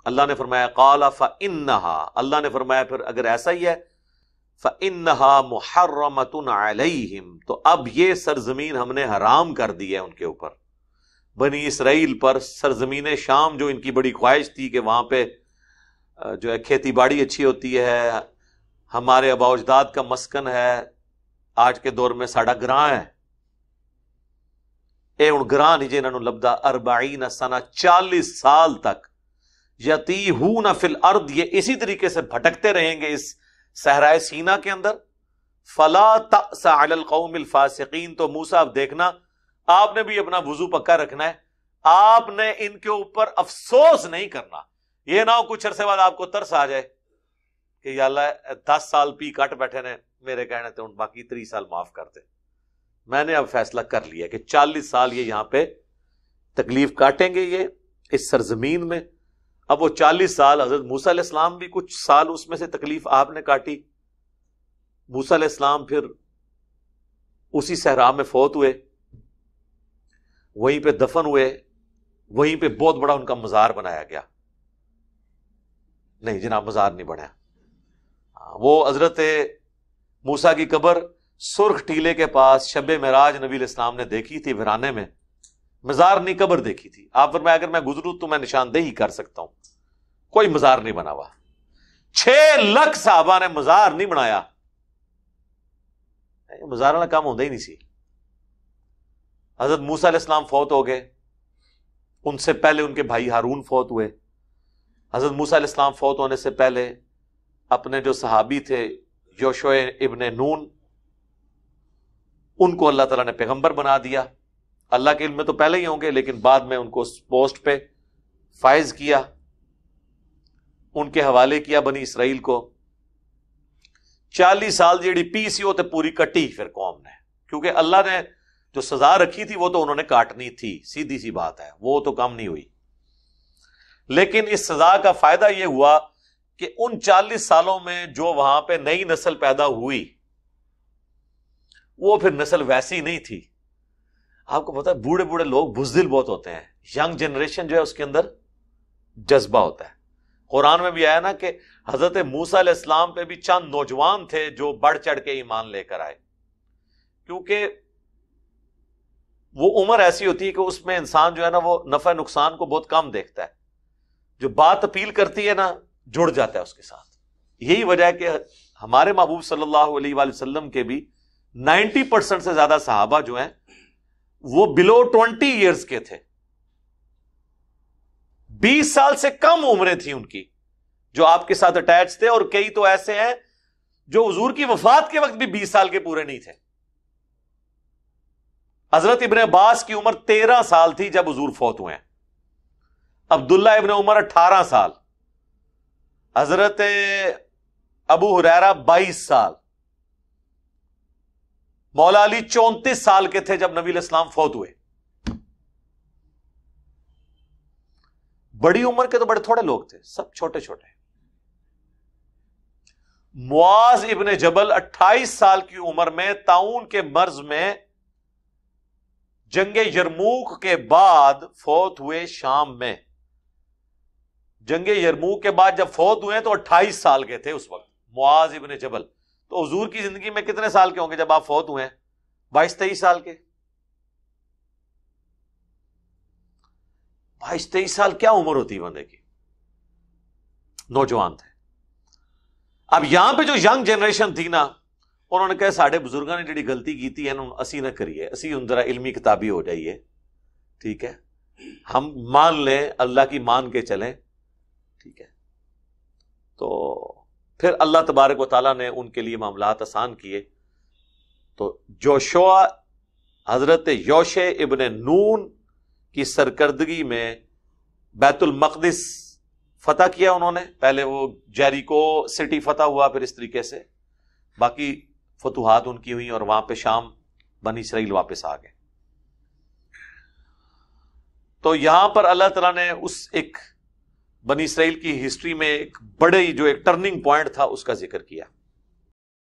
اللہ نے فرمایا قال فإنها، اللہ نے فرمایا پھر اگر ایسا ہی ہے فإنها محرمۃ علیہم، تو اب یہ سرزمین ہم نے حرام کر دی ہے ان کے اوپر، بنی اسرائیل پر۔ سرزمین شام جو ان کی بڑی خواہش تھی کہ وہاں پہ جو ہے کھیتی باڑی اچھی ہوتی ہے، ہمارے آباء و اجداد کا مسکن ہے، آج کے دور میں ساڑا گراں ہے، اے ان گراں نہیں جنہاں نو لبدا 40 سنہ 40 سال تک یتیہون فی الارض، یہ اسی طریقے سے بھٹکتے رہیں گے اس صحرائے سینا کے اندر۔ فلا تأس علی القوم الفاسقین، تو موسیٰ اب دیکھنا آپ نے بھی اپنا وضو پکا رکھنا ہے، آپ نے ان کے اوپر افسوس نہیں کرنا۔ یہ نہ ہو کچھ عرصے بعد آپ کو ترس آ جائے کہ یا اللہ 10 سال پی کٹ بیٹھے نے میرے کہنے تے باقی 30 سال معاف کر دے۔ میں نے اب فیصلہ کر لیا کہ 40 سال یہ یہاں پہ تکلیف کاٹیں گے یہ اس سرزمین میں۔ اب وہ 40 سال حضرت موسیٰ علیہ السلام بھی کچھ سال اس میں سے تکلیف آپ نے کاٹی۔ موسیٰ علیہ السلام پھر اسی صحرا میں فوت ہوئے، وہیں پہ دفن ہوئے، وہیں پہ بہت بڑا ان کا مزار بنایا گیا۔ نہیں جناب مزار نہیں بنایا، وہ حضرت موسیٰ کی قبر سرخ ٹیلے کے پاس شب معراج نبی علیہ السلام نے دیکھی تھی ویرانے میں، مزار نہیں قبر دیکھی تھی۔ آپ فرمایا اگر میں گزروں تو میں نشاندہی کر سکتا ہوں، کوئی مزار نہیں بنا ہوا۔ 6 لاکھ صحابہ نے مزار نہیں بنایا، مزار والا کام ہوتا ہی نہیں سی۔ حضرت موسیٰ علیہ السلام فوت ہو گئے، ان سے پہلے ان کے بھائی ہارون فوت ہوئے۔ حضرت موسیٰ علیہ السلام فوت ہونے سے پہلے اپنے جو صحابی تھے یوشع ابن نون، ان کو اللہ تعالیٰ نے پیغمبر بنا دیا۔ اللہ کے علم میں تو پہلے ہی ہوں گے، لیکن بعد میں ان کو اس پوسٹ پہ فائز کیا، ان کے حوالے کیا بنی اسرائیل کو۔ 40 سال جیڑی پی سی ہوتے پوری کٹی پھر قوم نے، کیونکہ اللہ نے جو سزا رکھی تھی وہ تو انہوں نے کاٹنی تھی، سیدھی سی بات ہے، وہ تو کم نہیں ہوئی۔ لیکن اس سزا کا فائدہ یہ ہوا کہ ان 40 سالوں میں جو وہاں پہ نئی نسل پیدا ہوئی وہ پھر نسل ویسی نہیں تھی۔ آپ کو پتا ہے بوڑھے بوڑھے لوگ بزدل بہت ہوتے ہیں، ینگ جنریشن جو ہے اس کے اندر جذبہ ہوتا ہے۔ قرآن میں بھی آیا نا کہ حضرت موسیٰ علیہ السلام پہ بھی چند نوجوان تھے جو بڑھ چڑھ کے ایمان لے کر آئے، کیونکہ وہ عمر ایسی ہوتی ہے کہ اس میں انسان جو ہے نا وہ نفع نقصان کو بہت کم دیکھتا ہے، جو بات اپیل کرتی ہے نا جڑ جاتا ہے اس کے ساتھ۔ یہی وجہ ہے کہ ہمارے محبوب صلی اللہ علیہ وآلہ وسلم کے بھی 90% سے زیادہ صحابہ جو ہیں وہ below 20 years کے تھے، 20 سال سے کم عمریں تھیں ان کی جو آپ کے ساتھ اٹیچ تھے، اور کئی تو ایسے ہیں جو حضور کی وفات کے وقت بھی 20 سال کے پورے نہیں تھے۔ حضرت ابن عباس کی عمر 13 سال تھی جب حضور فوت ہوئے ہیں، عبداللہ ابن عمر 18 سال، حضرت ابو ہریرہ 22 سال، مولا علی 34 سال کے تھے جب نبی علیہ السلام فوت ہوئے۔ بڑی عمر کے تو بڑے تھوڑے لوگ تھے، سب چھوٹے چھوٹے۔ معاذ ابن جبل 28 سال کی عمر میں طاعون کے مرض میں جنگ یرموک کے بعد فوت ہوئے شام میں۔ جنگ یرموک کے بعد جب فوت ہوئے تو 28 سال کے تھے اس وقت معاذ ابن جبل۔ تو حضور کی زندگی میں کتنے سال کے ہوں گے جب آپ فوت ہوئے ہیں؟ 22-23 سال کے۔ 22-23 سال کیا عمر ہوتی بندے کی، نوجوان تھے۔ اب یہاں پہ جو ینگ جنریشن تھی نا، انہوں نے کہا ساڑھے بزرگاں نے جڑی غلطی کی ہے اسی نہ کریے، اسی ذرا علمی کتابی ہو جائیے، ٹھیک ہے، ہم مان لیں، اللہ کی مان کے چلیں، ٹھیک ہے۔ تو پھر اللہ تبارک و تعالیٰ نے ان کے لیے معاملات آسان کیے۔ تو جوشوا حضرت یوشع ابن نون کی سرکردگی میں بیت المقدس فتح کیا انہوں نے۔ پہلے وہ جیریکو سٹی فتح ہوا، پھر اس طریقے سے باقی فتوحات ان کی ہوئی، اور وہاں پہ شام بنی اسرائیل واپس آ گئے۔ تو یہاں پر اللہ تعالیٰ نے اس ایک بنی اسرائیل کی ہسٹری میں ایک بڑے جو ایک ٹرننگ پوائنٹ تھا اس کا ذکر کیا۔